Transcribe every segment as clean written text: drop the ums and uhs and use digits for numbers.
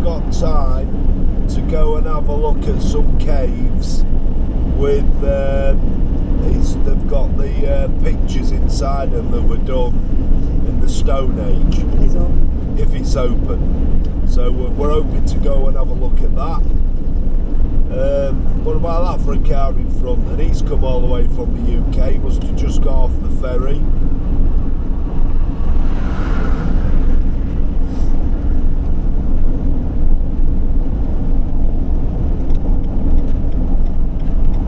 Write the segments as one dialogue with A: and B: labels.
A: got time to go and have a look at some caves with they've got the pictures inside them that were done in the Stone Age. If it's open. So we're hoping to go and have a look at that. What about that for a car in front? And he's come all the way from the UK, must have just got off the ferry.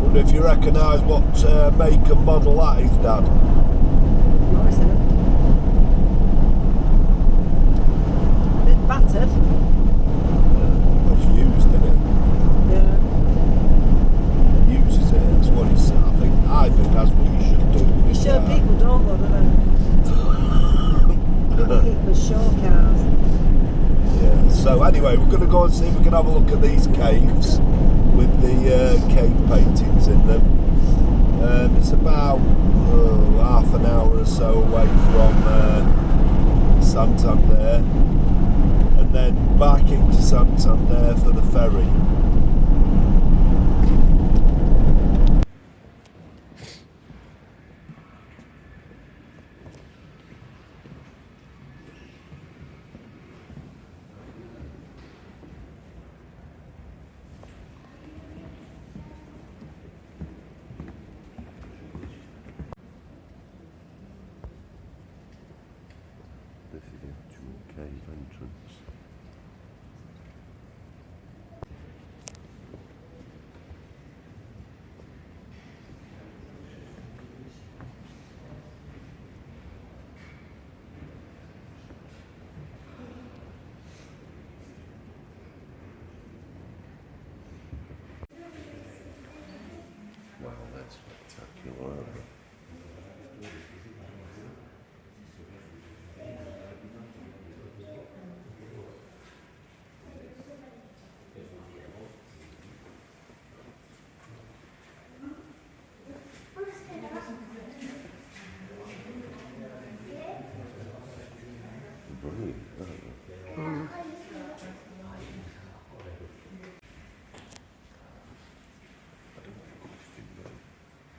A: Wonder if you recognise what make and model that is, Dad?
B: What is it? A bit battered.
A: It's used, isn't it?
B: Yeah.
A: Uses it, that's what he said. I think that's what you should do.
B: You sure people don't go, do they? People keep us show cars.
A: Yeah, so anyway, we're going to go and see if we can have a look at these caves with the cave paintings in them. It's about half an hour or so away from Santander, and then back into Santander for the ferry. This is the actual cave entrance. Wow, that's spectacular.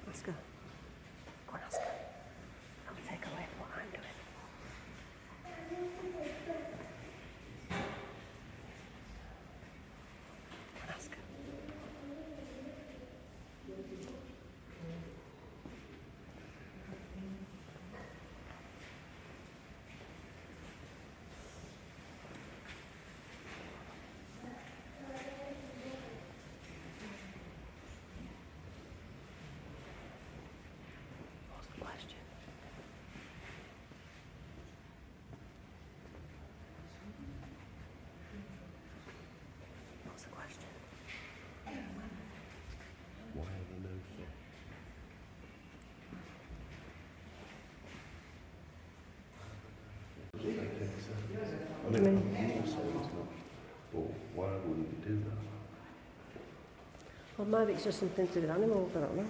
B: Ask her. Go and ask her. I'll take away what I'm doing. Go and ask her. What's the question? What's the question?
A: Why are there no fish? I mean, I'm not saying it's not, but why wouldn't you do that?
B: Well, maybe it's just something to do with animals, I don't know.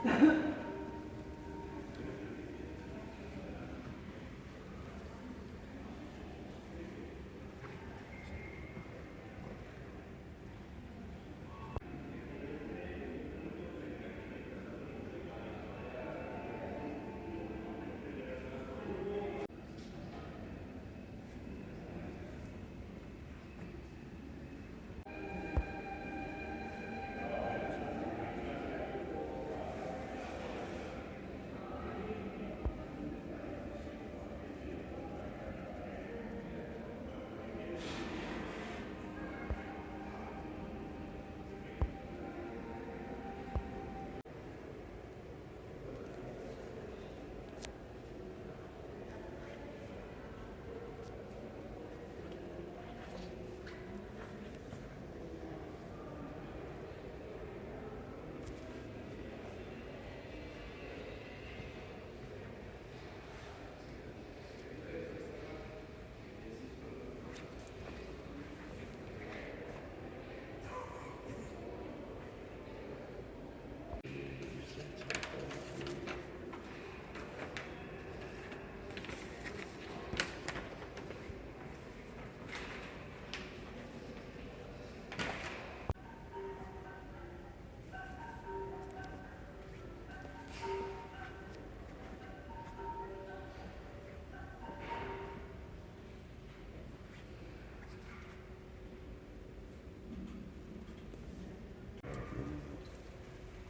B: I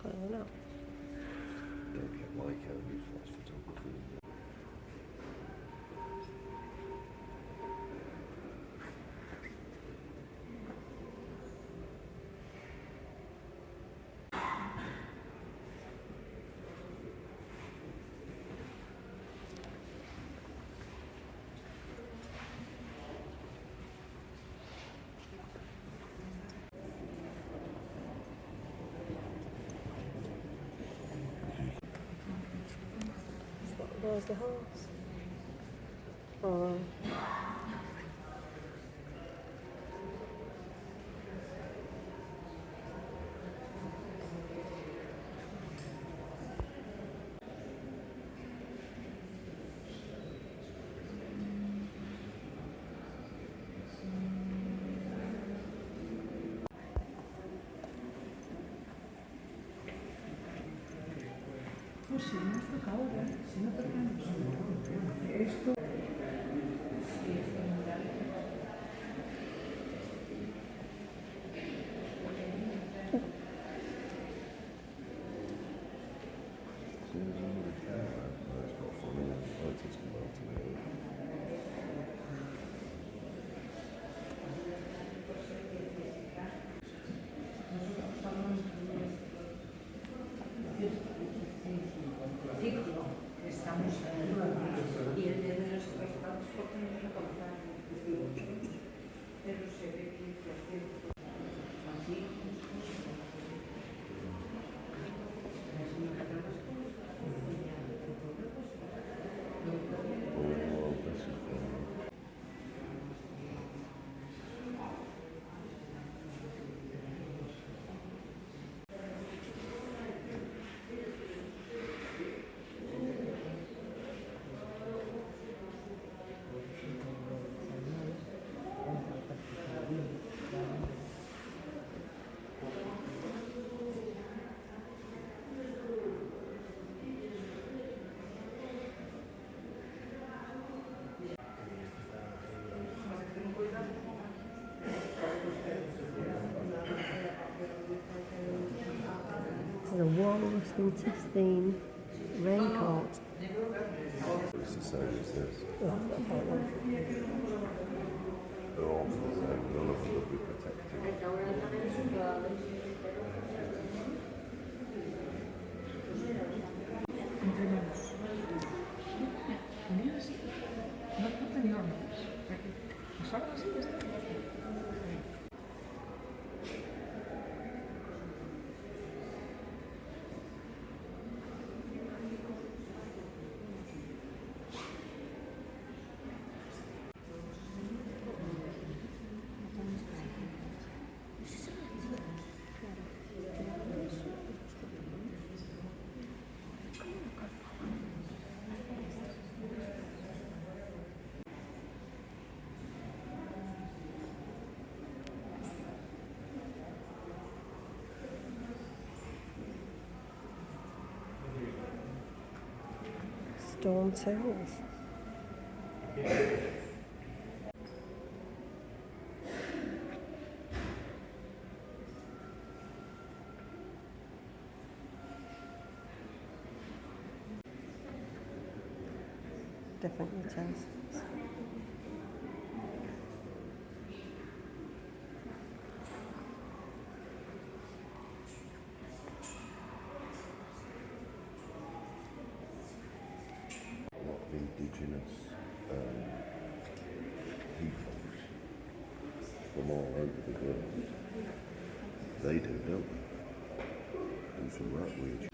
B: don't know.
A: Don't get like flash photography.
B: Where's the horse? Oh.
C: Pues si no está acabado, si no tocamos esto. Estamos y el de los estados porque no nos acompañan, pero se ve que así.
B: The walrus intestine raincoat.
A: It's the same as this.
B: Oh, that's not quite one.
A: They're all the same. None of them will be protected.
C: Unidos, no tenía hormonas. Pues ahora sí que está.
B: Stone tools. Different utensils.
A: A lot of indigenous peoples from all over the world. They do, don't they? Do some right weird.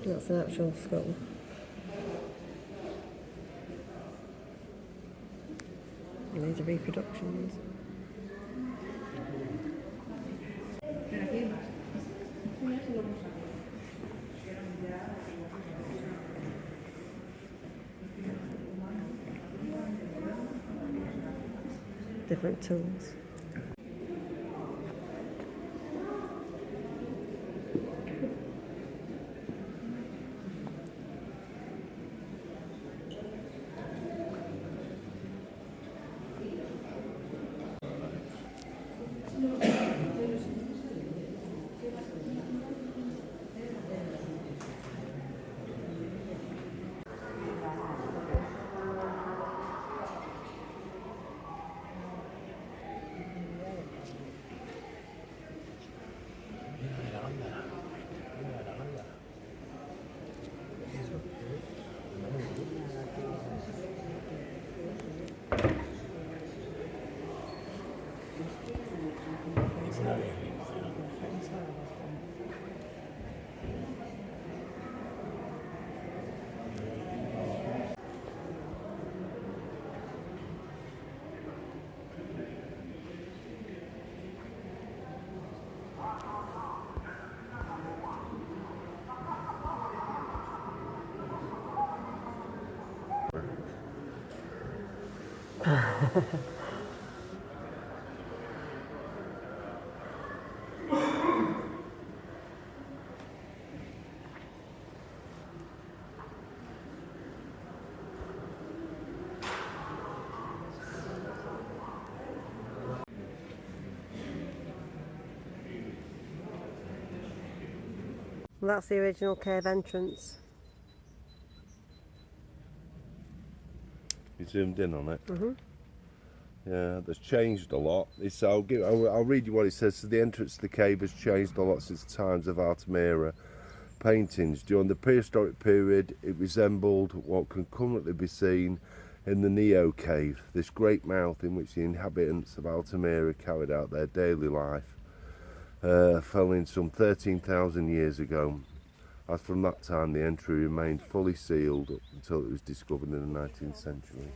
A: That's an actual skull. And these are reproductions. Different tools. Well, that's the original cave entrance. You zoomed in on it.
B: Mhm.
A: Yeah, that's changed a lot. I'll read you what it says. So the entrance to the cave has changed a lot since the times of Altamira. Paintings. During the prehistoric period, it resembled what can currently be seen in the Neo cave, this great mouth in which the inhabitants of Altamira carried out their daily life, fell in some 13,000 years ago. As from that time, the entry remained fully sealed up until it was discovered in the 19th century.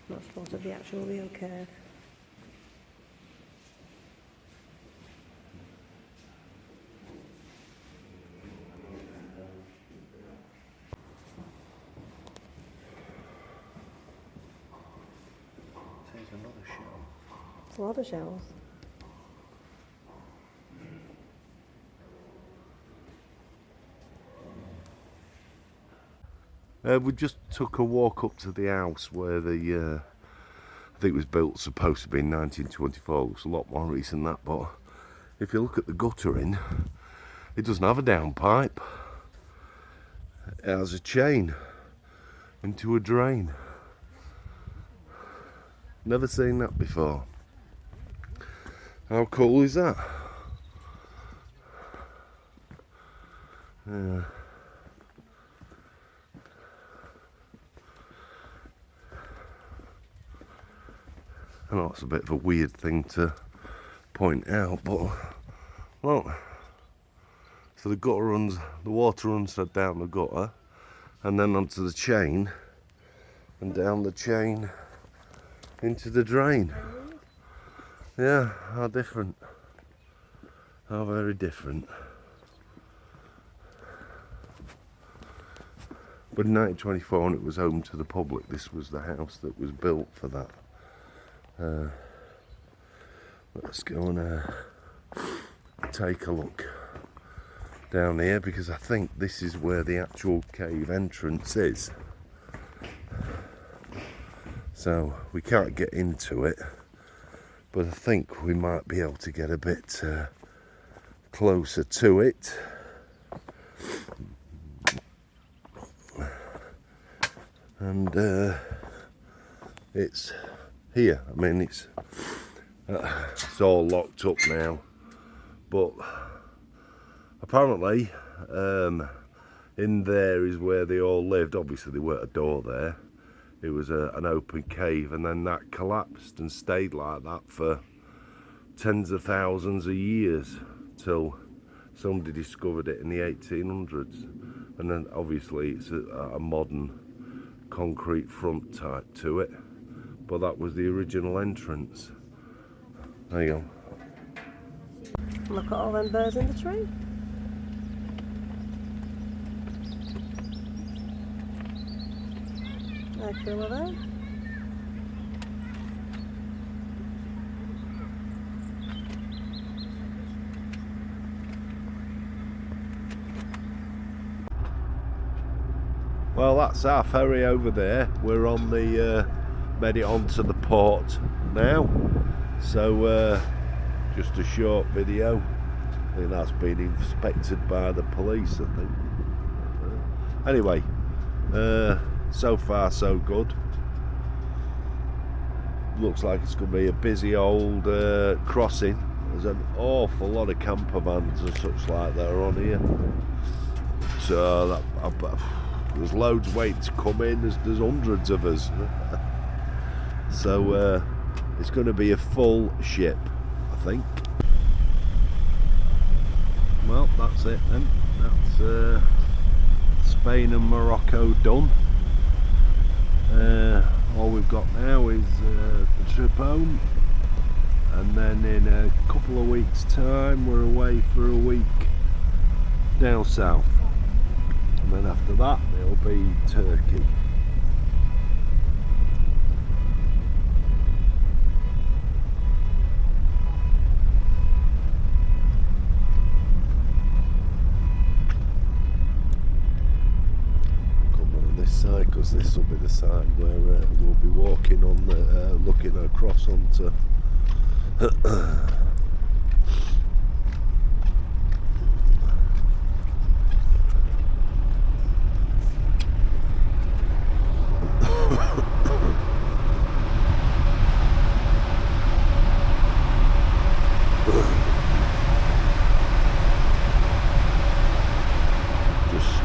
B: That's part of the actual real cave.
A: There's another shell.
B: It's a lot of shells.
A: We just took a walk up to the house where the I think it was built supposed to be in 1924. It's a lot more recent than that, but if you look at the guttering, it doesn't have a downpipe. It has a chain into a drain. Never seen that before. How cool is that? Yeah. I know it's a bit of a weird thing to point out, but look. So the water runs down the gutter, and then onto the chain, and down the chain into the drain. Yeah, how different. How very different. But in 1924, when it was home to the public, this was the house that was built for that. Let's go and take a look down here, because I think this is where the actual cave entrance is. So we can't get into it, but I think we might be able to get a bit closer to it. And it's here. I mean, it's all locked up now, but apparently in there is where they all lived. Obviously there weren't a door there. It was an open cave, and then that collapsed and stayed like that for tens of thousands of years till somebody discovered it in the 1800s. And then obviously it's a modern concrete front type to it, but that was the original entrance. There you go.
B: Look at all them birds in the tree. How cool are they?
A: Well, that's our ferry over there. We're on the made it onto the port now, so just a short video. I think that's been inspected by the police, I think. Anyway, so far so good. Looks like it's going to be a busy old crossing. There's an awful lot of camper vans and such like that are on here, so there's loads waiting to come in. There's hundreds of us. So it's going to be a full ship, I think. Well, that's it then. That's Spain and Morocco done. All we've got now is the trip home, and then in a couple of weeks' time we're away for a week down south. And then after that it'll be Turkey. Come on this side, because this will be the side where we'll be walking on, looking across onto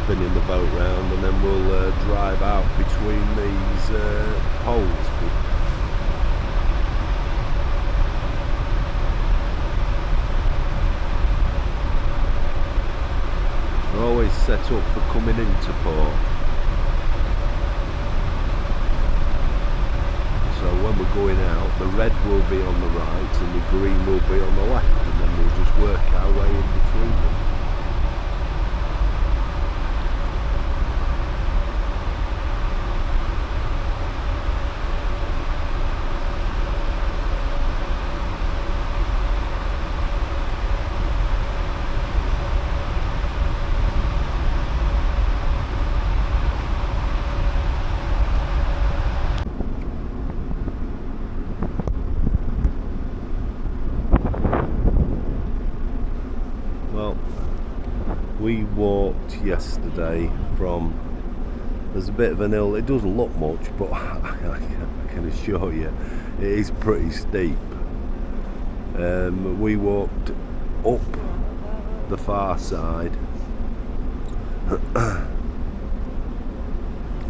A: spinning the boat round, and then we'll drive out between these poles. They're always set up for coming into port. So when we're going out, the red will be on the right and the green will be on the left, and then we'll just work our way in between them. we walked yesterday from, there's a bit of an hill, it doesn't look much, but I can assure you it is pretty steep. We walked up the far side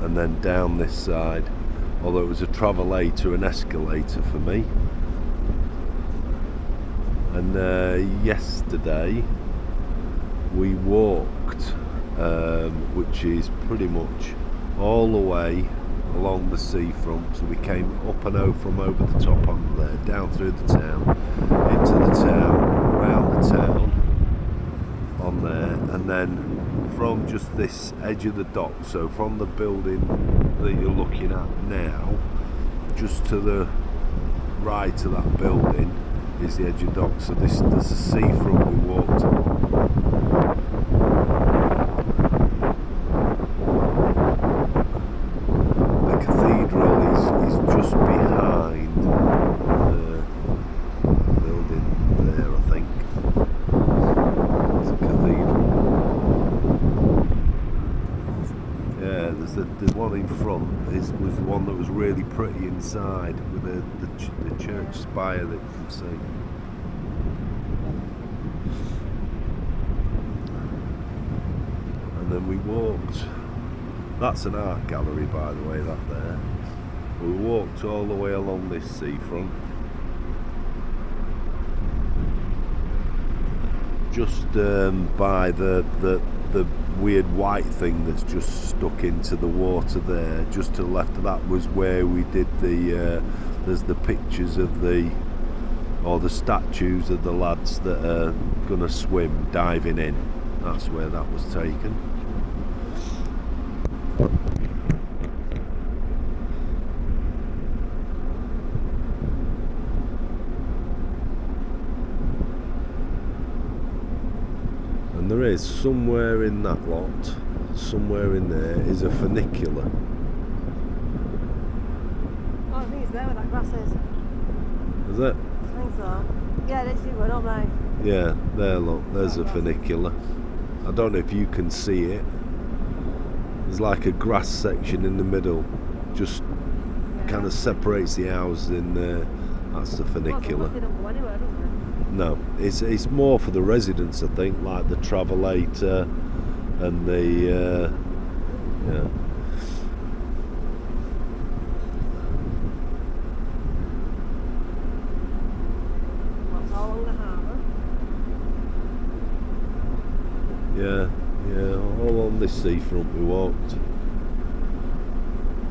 A: and then down this side, although it was a travelator and escalator for me. And yesterday we walked, which is pretty much all the way along the seafront. So we came up and over from over the top on there, down through the town, into the town, around the town on there, and then from just this edge of the dock, so from the building that you're looking at now, just to the right of that building is the edge of the dock. So there's a seafront we walked along. The cathedral is just behind the building there, I think. It's a cathedral. Yeah, there's the one in front was the one that was really pretty inside, with the church spire that you can see. And then we walked, that's an art gallery by the way, that there. We walked all the way along this seafront, just by the weird white thing that's just stuck into the water there. Just to the left of that was where we did the there's the pictures of the statues of the lads that are gonna swim, diving in. That's where that was taken. And there is somewhere in that lot, somewhere in there is a funicular.
B: Oh, I think it's there where that grass is.
A: Is it?
B: I think so. Yeah, they should go, don't they?
A: Yeah, there, look, there's a funicular. I don't know if you can see it. There's like a grass section in the middle, just kind of separates the houses in there. That's the funicular.
B: They don't go anywhere, don't they?
A: No, it's more for the residents, I think, like the travelator and the yeah.
B: What's all along the harbour?
A: Yeah, all on this seafront we walked,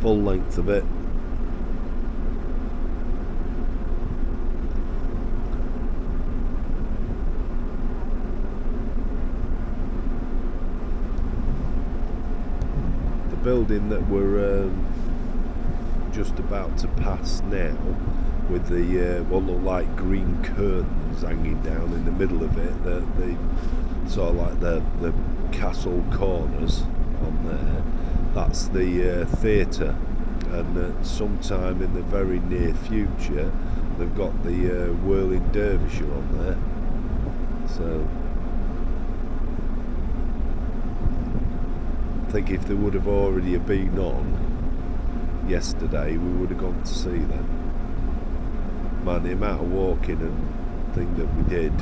A: full length of it. The building that we're just about to pass now, with the what look like green curtains hanging down in the middle of it, the sort of like the castle corners on there, that's the theatre, and sometime in the very near future they've got the whirling dervisher on there. So I think if they would have already been on yesterday, we would have gone to see them. Man, the amount of walking and thing that we did.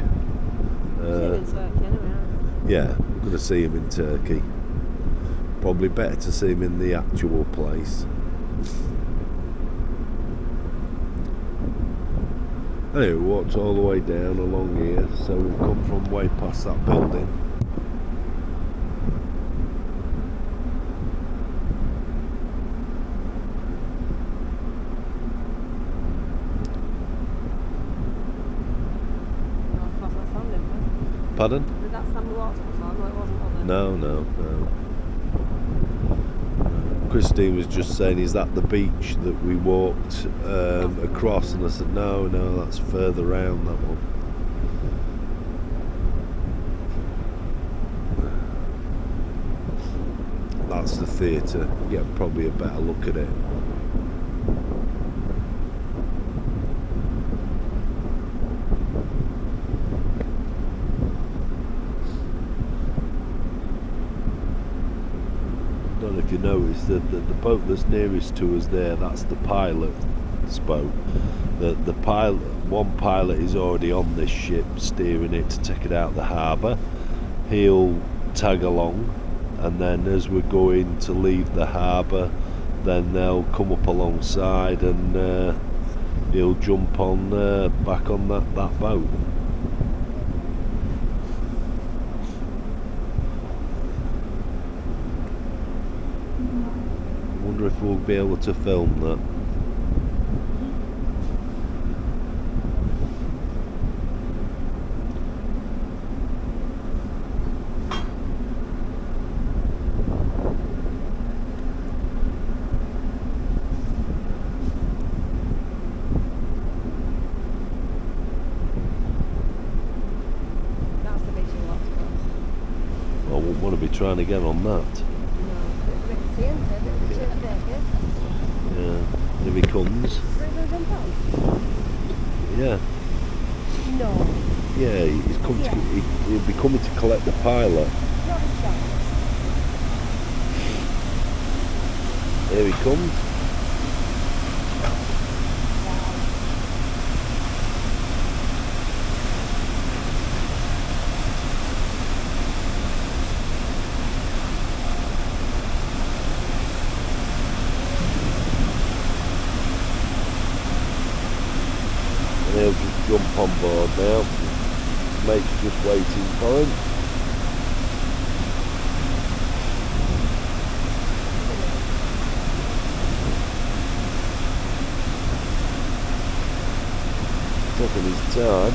B: In Turkey anyway, aren't
A: Yeah, we're going to see him in Turkey. Probably better to see him in the actual place. Anyway, we walked all the way down along here, so we've come from way past that building. Pardon?
B: Did that stand the water before? No, it wasn't, was it?
A: No. Christine was just saying, is that the beach that we walked across? And I said, no, that's further round, that one. That's the theatre. Yeah, probably a better look at it. if you notice that the boat that's nearest to us there, that's the pilot's boat. The pilot, one pilot is already on this ship steering it to take it out the harbour. He'll tag along, and then as we're going to leave the harbour, then they'll come up alongside and he'll jump on back on that boat. I wonder if we'll be able to film that.
B: That's the beach you want to go.
A: I wouldn't want to be trying to get on that.
B: No, a bit risky, isn't it? A bit risky at Vegas.
A: Yeah, here he comes.
B: Where are you going to jump on?
A: Yeah,
B: No,
A: yeah, he's come
B: Yeah.
A: he'll be coming to collect the pilot.
B: not a shot.
A: Here he comes. And he'll just jump on board now. Mate's just waiting for him. Taking his time.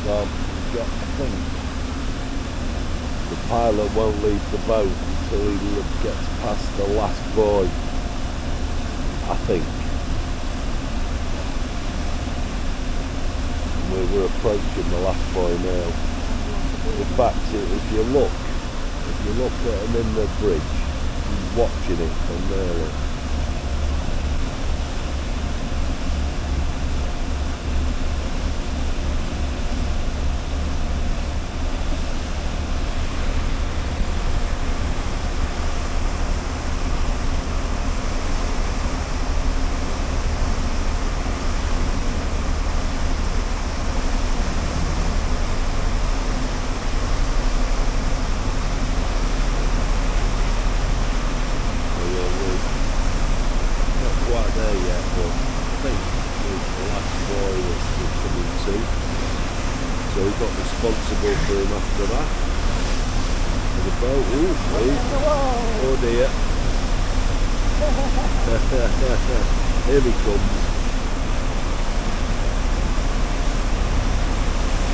A: Well, I think the pilot won't leave the boat until he gets past the last buoy. I think. We're approaching the last buoy now. In fact, if you look at him in the bridge, he's watching it from there. So we got responsible for him after that. For the boat. Oh dear. Here he comes.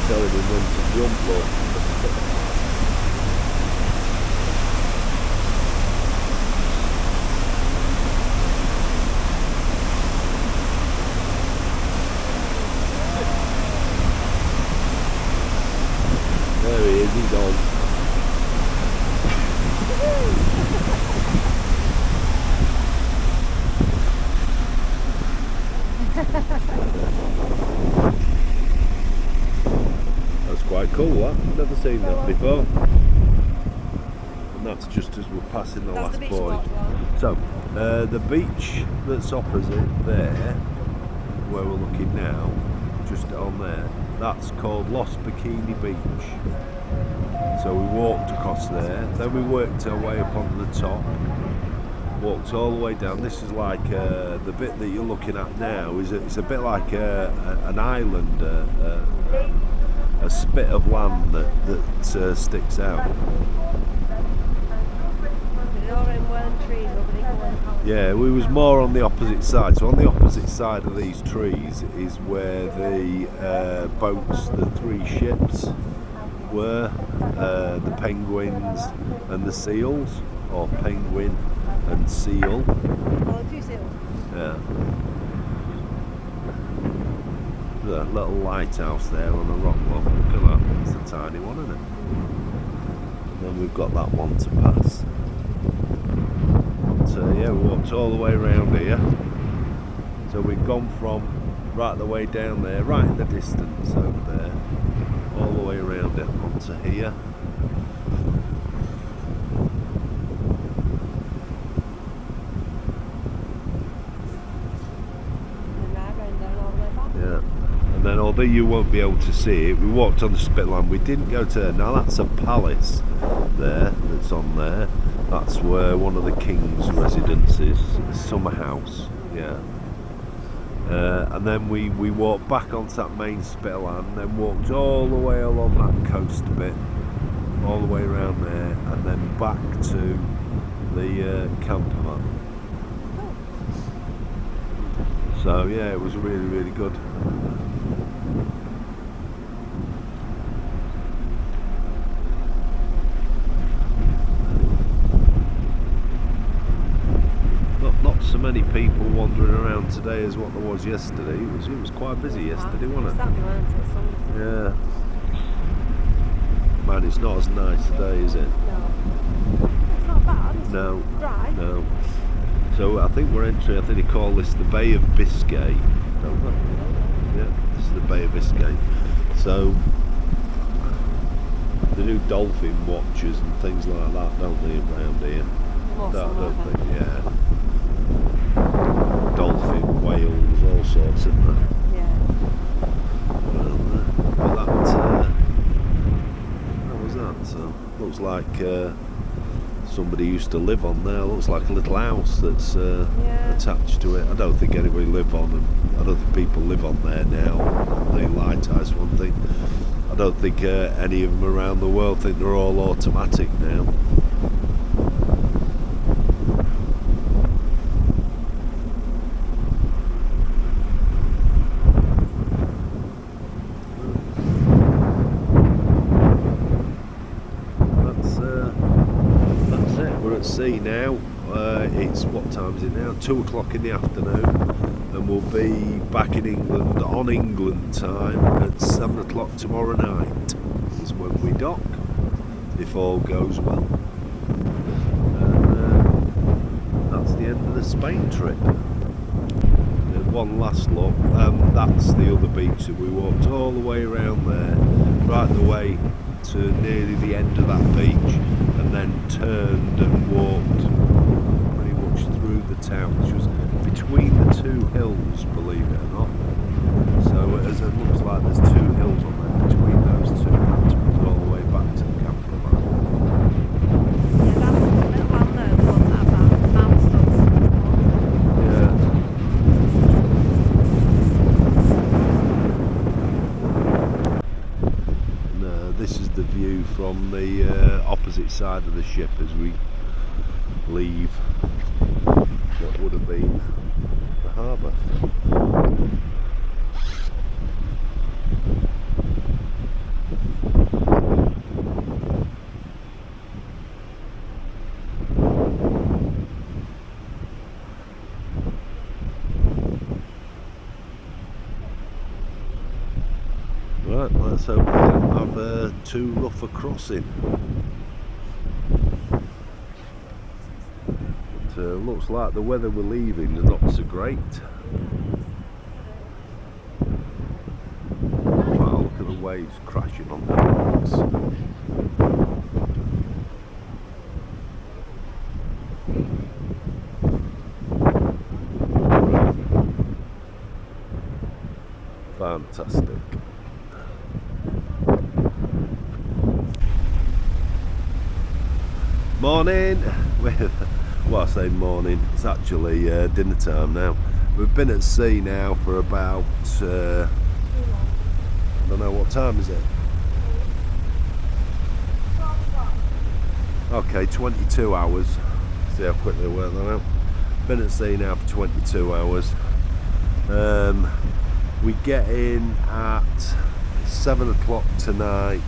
A: Telling him when to jump, look. There he is, he's on. That's quite cool, that. I've never seen that before. And that's just as we're passing the last point. So, the beach that's opposite there, where we're looking now, just on there, that's called Lost Bikini Beach. So we walked across there, then we worked our way up on the top, walked all the way down. This is like the bit that you're looking at now. It's a bit like an island, a spit of land that sticks out. Yeah, we was more on the opposite side. So on the opposite side of these trees is where the boats, the 3 ships were, the penguins and the seals, or penguin and seal.
B: Oh, a few seals.
A: Yeah. There's a little lighthouse there on a rock block. Look at that. It's a tiny one, isn't it? And then we've got that one to pass. But, yeah, we walked all the way around here. So we've gone from right the way down there, right in the distance over there, all the way around it onto here. And then, although you won't be able to see it, we walked on the spit line. We didn't go to. Now that's a palace there that's on there. That's where one of the king's residences, a summer house. Yeah. And then we walked back onto that main spit line, and then walked all the way along that coast bit, all the way around there, and then back to the camper. So yeah, it was really, really good. Not so many people wandering around today as what there was yesterday. It was quite busy yesterday, wasn't it? Yeah. Man, it's not as nice today, is it?
B: No. It's not bad. It's
A: No.
B: dry.
A: No. So I think we're entering, I think they call this the Bay of Biscay. Yeah, this is the Bay of Biscay. So they do dolphin watches and things like that, don't they, around here? Don't they? Yeah. Dolphin, whales, all sorts, isn't there?
B: Yeah.
A: Well, that was that. So looks like somebody used to live on there. Looks like a little house that's attached to it. I don't think anybody live on them. I don't think people live on there now. The lighthouse, one thing. I don't think any of them around the world think they're all automatic now. That's it. We're at sea now. It's, what time is it now? 2 o'clock in the afternoon, and we'll be back in England on England time at 7 o'clock tomorrow night is when we dock, if all goes well. And that's the end of the Spain trip. And one last look, that's the other beach that we walked all the way around there, right the way to nearly the end of that beach, and then turned and walked pretty much through the town, which was between the 2 hills, believe it or not. So as it looks like there's 2 hills on there, between those 2, that took us all the way back to the camper van.
B: Yeah, that little one there, the one that about mountains.
A: Yeah. And this is the view from the opposite side of the ship as we leave what would have been the harbour. Right, let's hope we don't have too rough a crossing. Looks like the weather we're leaving is not so great. Wow, look at the waves crashing on the rocks. Fantastic. Morning. Well, I say morning, it's actually dinner time now. We've been at sea now for about, I don't know, what time is it? Okay, 22 hours. See how quickly I work that out. Been at sea now for 22 hours. We get in at 7 o'clock tonight,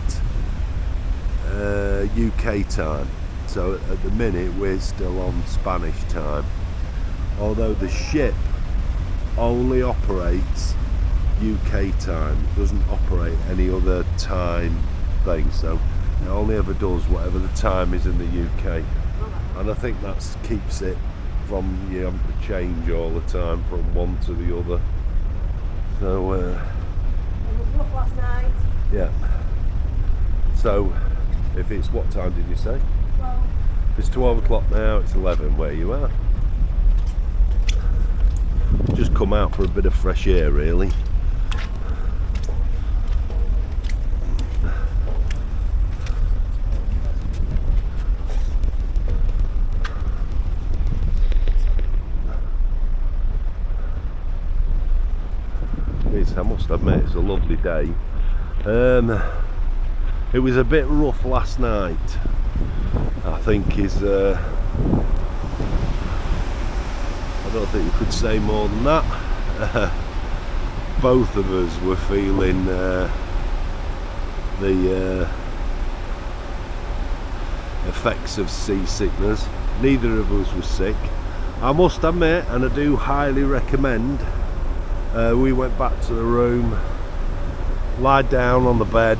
A: UK time. So at the minute we're still on Spanish time. Although the ship only operates UK time, it doesn't operate any other time thing. So it only ever does whatever the time is in the UK. And I think that keeps it from you having to change all the time from one to the other. So
B: It was rough last night.
A: yeah. So if it's, what time did you say?
B: 12.
A: If it's 12 o'clock now, it's 11 where you are. Just come out for a bit of fresh air really. I must admit it's a lovely day. It was a bit rough last night, I think is I don't think you could say more than that. Both of us were feeling the effects of seasickness. Neither of us was sick, I must admit, and I do highly recommend. We went back to the room, lied down on the bed,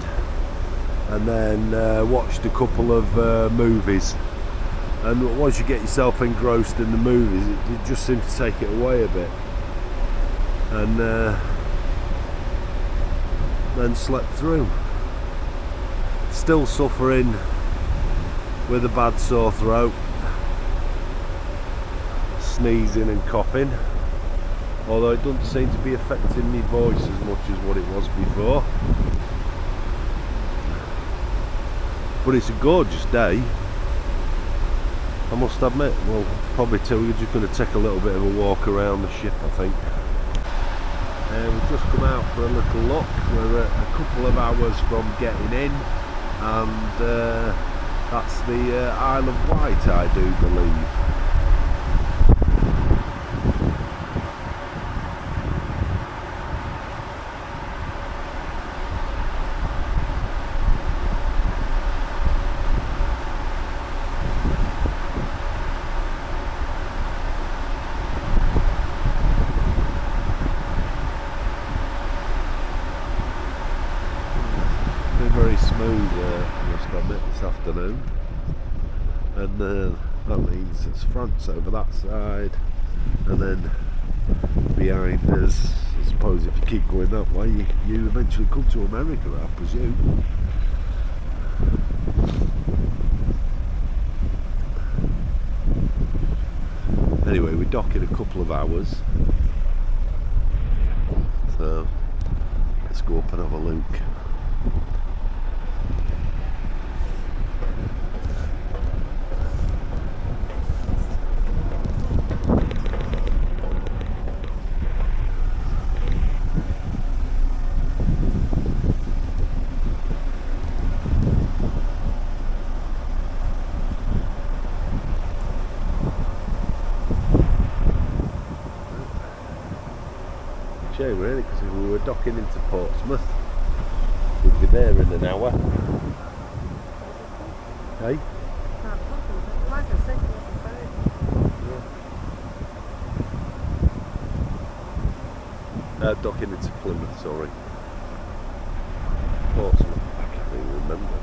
A: and then watched a couple of movies. And once you get yourself engrossed in the movies, it just seems to take it away a bit. And then slept through. Still suffering with a bad sore throat, sneezing and coughing. Although it doesn't seem to be affecting my voice as much as what it was before. But it's a gorgeous day, I must admit. Well, probably too, we're just going to take a little bit of a walk around the ship, I think. We've just come out for a little look. We're a couple of hours from getting in, and that's the Isle of Wight, I do believe. Very smooth, I must admit, this afternoon, and that means it's France over that side, and then behind us, I suppose if you keep going that way, you eventually come to America, I presume. Anyway, we dock in a couple of hours, so let's go up and have a look. Shame really, because if we were docking into Portsmouth, we'd be there in an hour. Hey? Docking into Plymouth, sorry. Portsmouth, I can't even remember.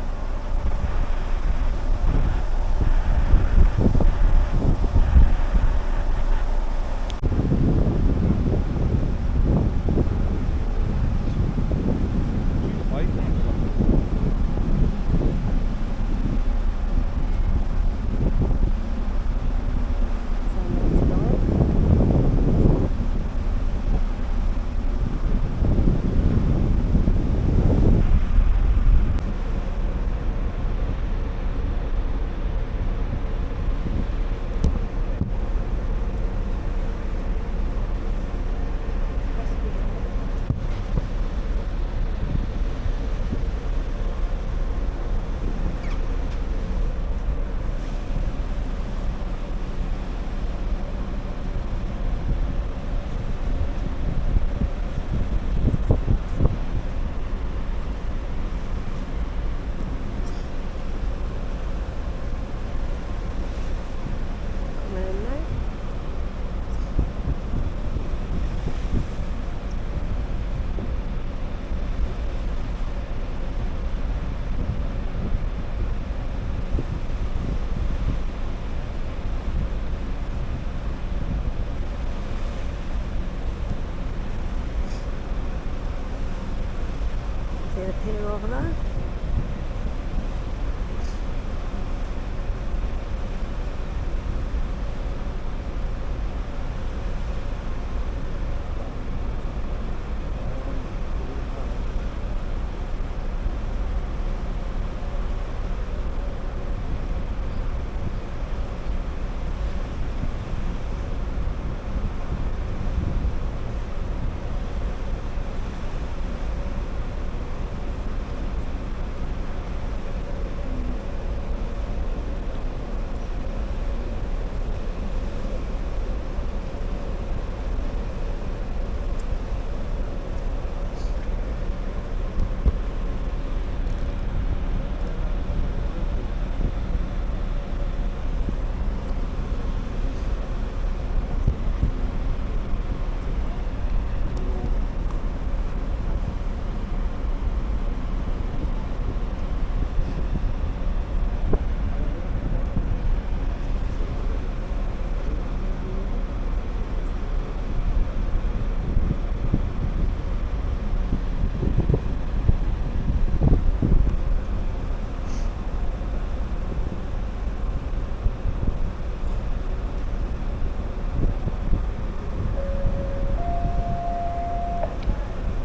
B: canoe over there.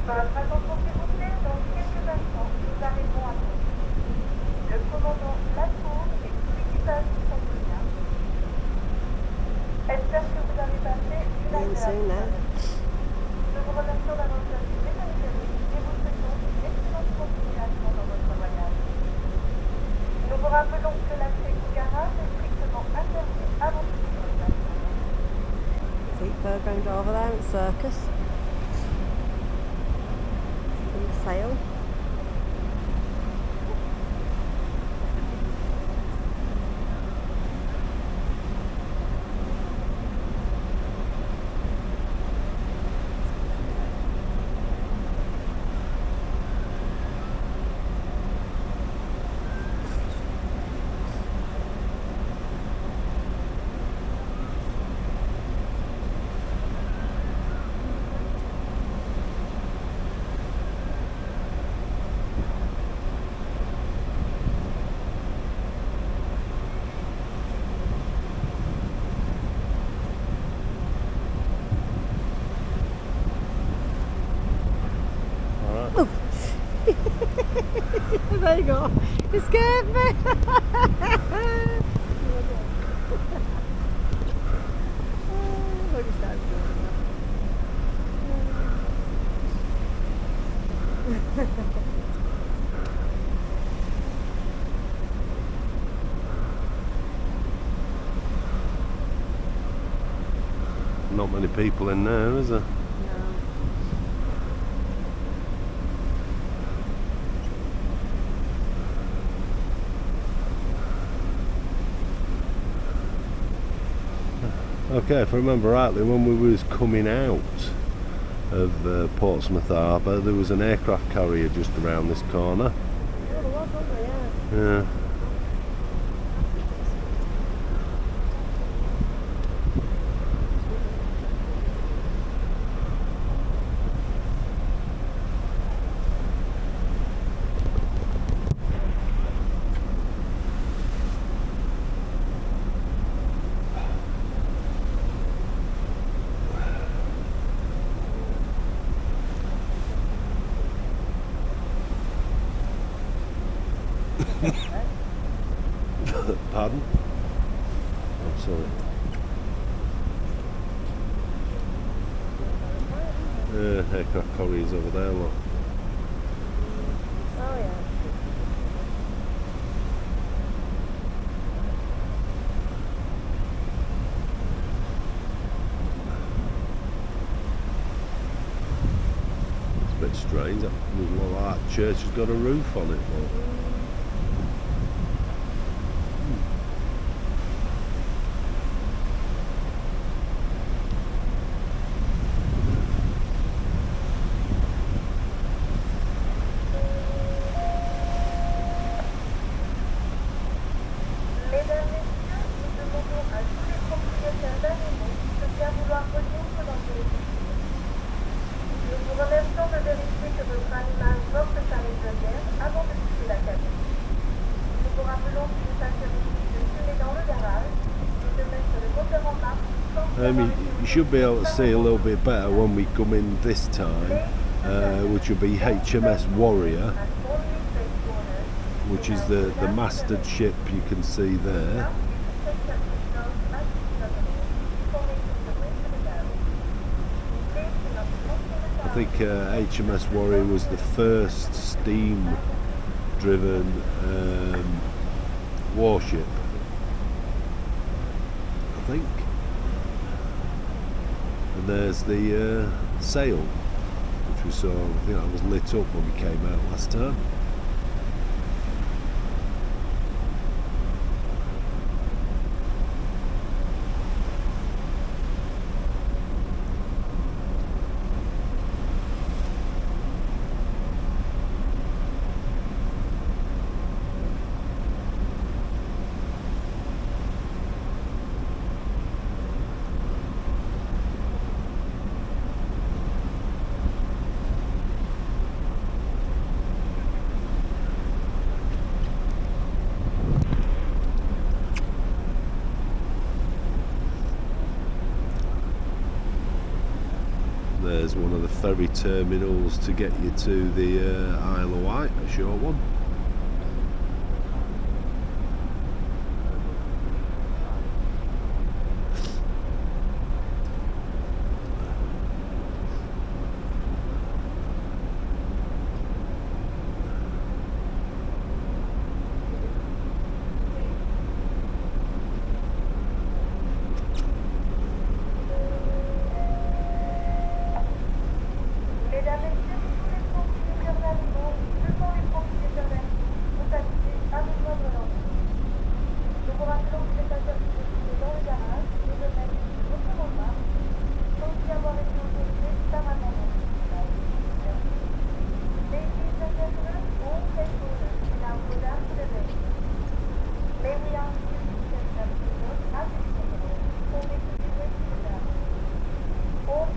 C: Votre attention s'il vous plaît, dans quelques instants, nous arrivons à Pau. Le commandant Latour et tout l'équipage sont bien. J'espère que vous avez passé une
B: Bien sûr,
C: agréable
B: là.
C: soirée. Nous vous remercions d'avoir choisi Ferry et vous souhaitons une excellente continuation dans votre voyage. Nous vous rappelons que l'accès au garage est strictement interdit avant toute utilisation.
B: See, foreground over there at Circus. In the sail. There you go. You scared me. Look at that.
A: Not many people in there, is there?
B: No.
A: Okay, if I remember rightly, when we was coming out of Portsmouth Harbour, there was an aircraft carrier just around this corner.
B: Oh, there was, wasn't there? Yeah.
A: Yeah. Pardon? Oh, sorry. Aircraft carriers over there, look.
B: Oh, yeah.
A: It's a bit strange. That doesn't look like that church has got a roof on it. Look.
C: Mesdames, Messieurs, nous demandons à tous les propriétaires d'animaux de bien vouloir retenir dans vos équipements. Nous vous remercions de vérifier que votre animal porte sa raisonnière
A: You should be able to see a little bit better when we come in this time, which will be HMS Warrior, which is the masted ship you can see there. I think HMS Warrior was the first steam-driven warship, I think. And there's the sail, which we saw, I think that was lit up when we came out last time. There's one of the ferry terminals to get you to the Isle of Wight, a short one.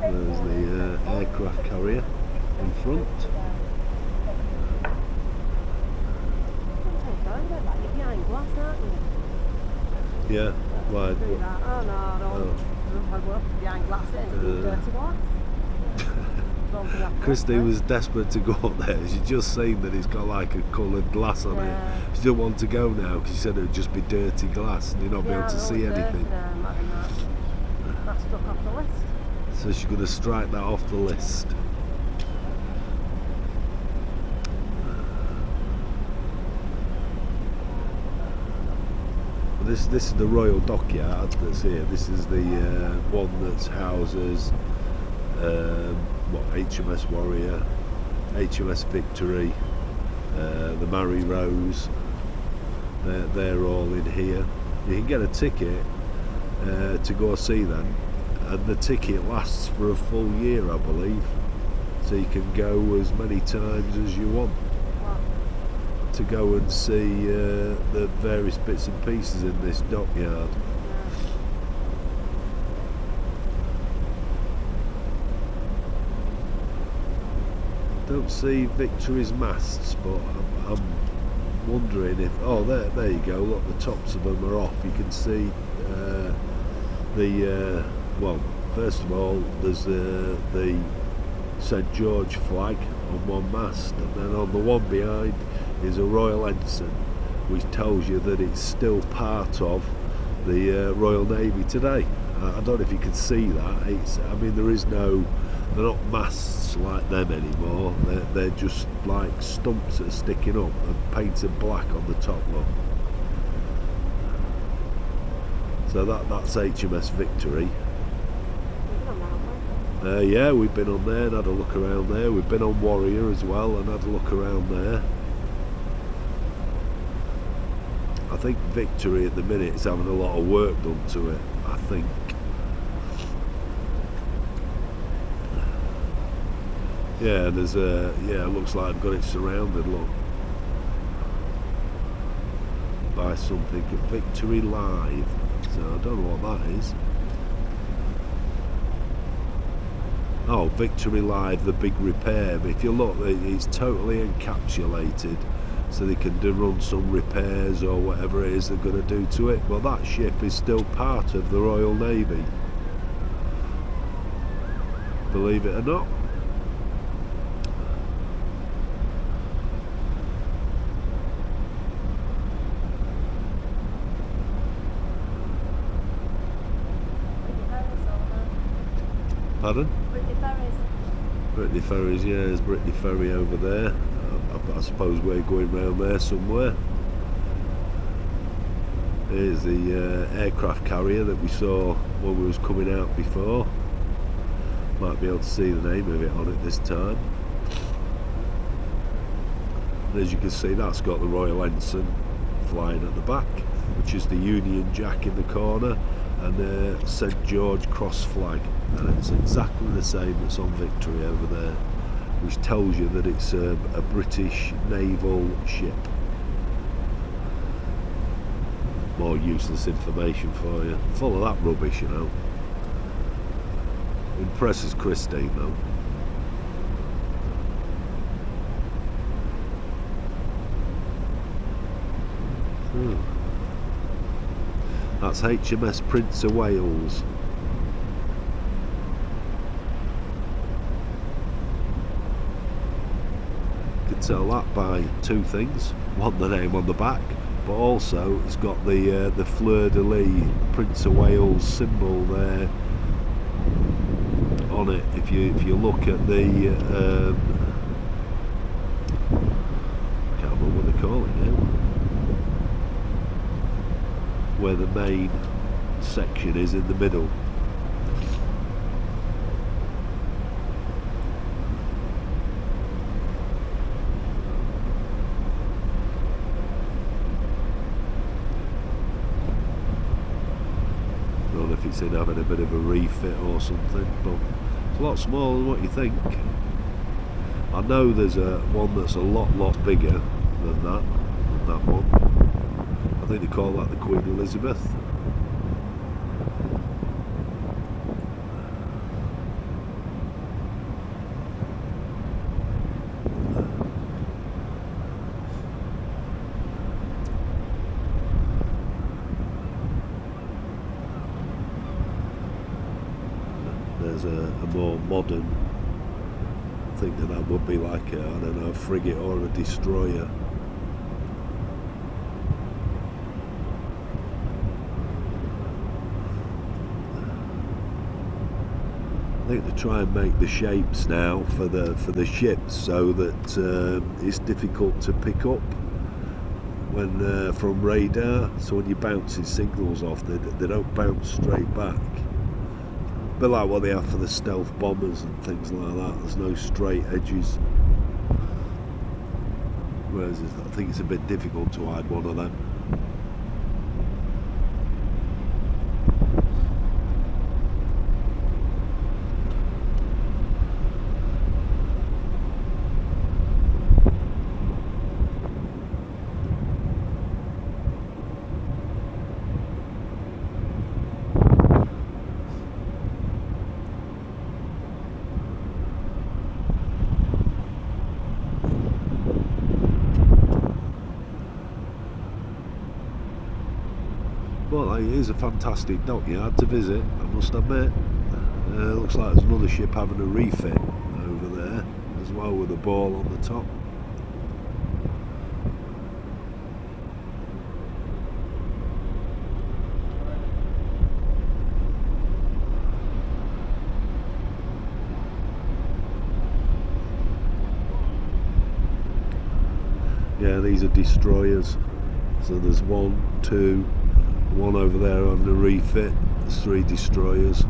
A: There's the aircraft carrier in front. Yeah, why?
B: Oh no, don't work behind glass in dirty glass.
A: Christy was desperate to go up there. She's just seen that it's got like a coloured glass on it. She didn't want to go now because she said it would just be dirty glass and you'd not be able to see anything.
B: That's stuck off the list.
A: So she's going to strike that off the list. This is the Royal Dockyard that's here. This is the one that houses HMS Warrior, HMS Victory, the Mary Rose. They're all in here. You can get a ticket to go see them, and the ticket lasts for a full year, I believe. So you can go as many times as you want to go and see the various bits and pieces in this dockyard. Don't see Victory's masts, but I'm wondering if... Oh, there you go. Look, the tops of them are off. You can see well, first of all, there's the St George flag on one mast, and then on the one behind is a Royal Ensign, which tells you that it's still part of the Royal Navy today. I don't know if you can see that. I mean, they're not masts like them anymore. They're just like stumps that are sticking up and painted black on the top look. So that's HMS Victory. Yeah, we've been on there and had a look around there. We've been on Warrior as well and had a look around there. I think Victory at the minute is having a lot of work done to it, I think. Yeah, there's it looks like I've got it surrounded, look, by something. Victory Live. So I don't know what that is. Oh, Victory Live, the big repair. But if you look, it's totally encapsulated, so they can run some repairs or whatever it is they're going to do to it. Well, that ship is still part of the Royal Navy. believe it or not. Pardon? Brittany Ferries, yeah, there's Brittany Ferry over there. I suppose we're going round there somewhere. Here's the aircraft carrier that we saw when we was coming out before. Might be able to see the name of it on it this time. And as you can see, that's got the Royal Ensign flying at the back, which is the Union Jack in the corner, and the St George Cross flag. And it's exactly the same that's on Victory over there, which tells you that it's a British naval ship. More useless information for you. Full of that rubbish, you know. Impresses Christine though. That's HMS Prince of Wales. You can tell that by two things. One, the name on the back, but also it's got the fleur-de-lis Prince of Wales symbol there on it. If you look at the can't remember what they call it now, where the main section is in the middle. I don't know if it's in having a bit of a refit or something, but it's a lot smaller than what you think. I know there's one that's a lot bigger than that one. I think they call that the Queen Elizabeth. There's a more modern, I think that would be like a, I don't know, a frigate or a destroyer. I think they try and make the shapes now for the ships so that it's difficult to pick up when from radar. So when you're bouncing signals off, they don't bounce straight back. A bit like what they have for the stealth bombers and things like that. There's no straight edges. Whereas I think it's a bit difficult to hide one of them. Well, it is a fantastic dockyard to visit, I must admit. Looks like there's another ship having a refit over there as well, with a ball on the top. Yeah, these are destroyers. So there's one, two, one over there having a refit. There's 3 destroyers.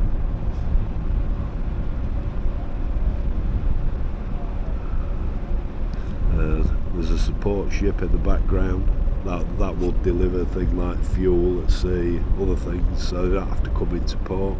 A: There's a support ship in the background that will deliver things like fuel at sea, other things, so they don't have to come into port.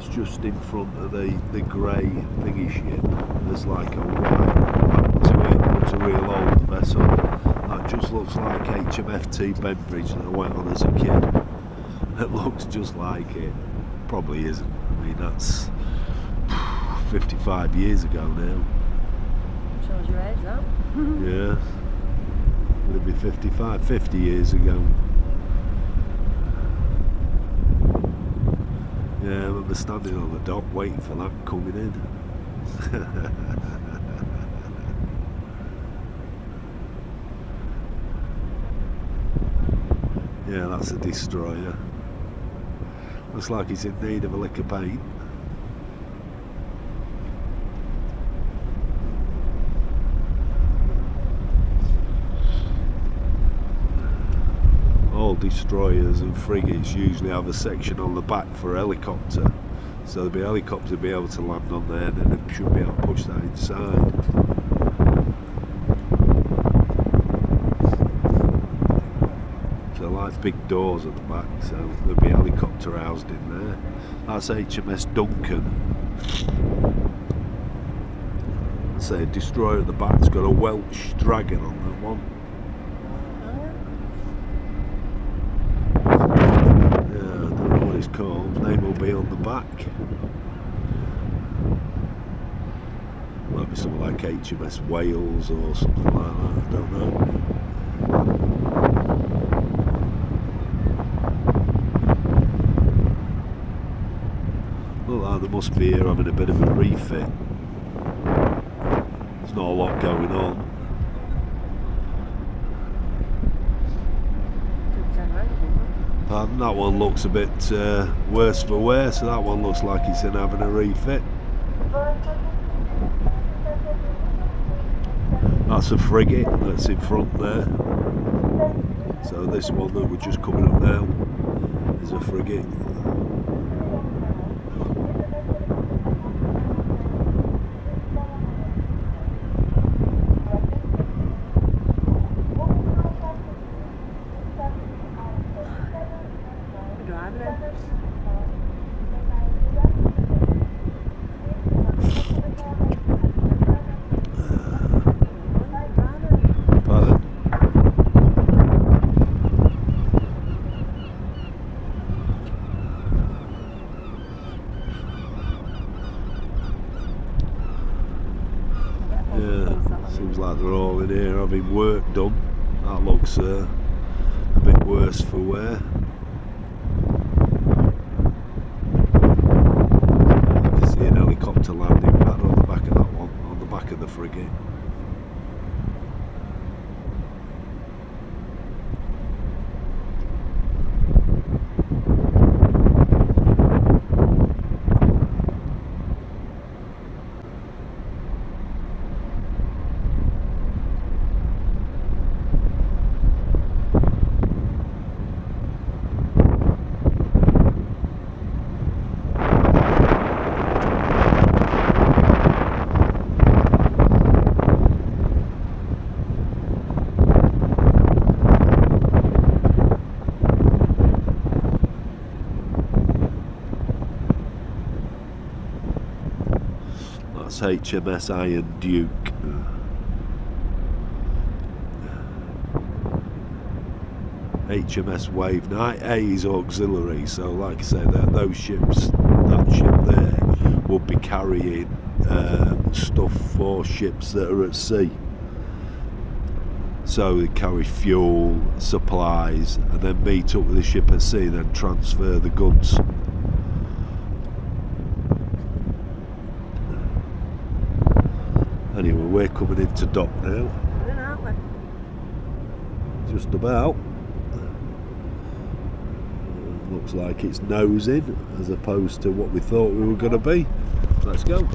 A: Just in front of the grey thingy ship, there's like a white back to it, but to real old vessel. That just looks like HMFT Benbridge that I went on as a kid. It looks just like it. Probably isn't. I mean, that's 55 years ago now.
B: Shows your age, though.
A: Yeah. Would it be 55? 50 years ago. Yeah, I remember standing on the dock waiting for that coming in. Yeah, that's a destroyer. Looks like it's in need of a lick of paint. All destroyers and frigates usually have a section on the back for a helicopter, so the helicopter will be able to land on there, and then they should be able to push that inside. So like big doors at the back, so there'll be a helicopter housed in there. That's HMS Duncan. Say a destroyer at the back's got a Welsh dragon on that one. It's called. His name will be on the back. Might be something like HMS Wales or something like that, I don't know. Look like they must be here having a bit of a refit. There's not a lot going on. That one looks a bit worse for wear, so that one looks like it's in having a refit. That's a frigate that's in front there. So this one that we're just coming up now is a frigate. Seems like they're all in here having work done. That looks a bit worse for wear. You can see an helicopter landing pad on the back of that one, on the back of the frigate. That's HMS Iron Duke. HMS Wave. Now A is auxiliary, so like I say, those ships, that ship there will be carrying stuff for ships that are at sea. So they carry fuel, supplies, and then meet up with the ship at sea, then transfer the goods. Anyway, we're coming into dock now. Just about. Looks like it's nosing as opposed to what we thought we were going to be. Let's go.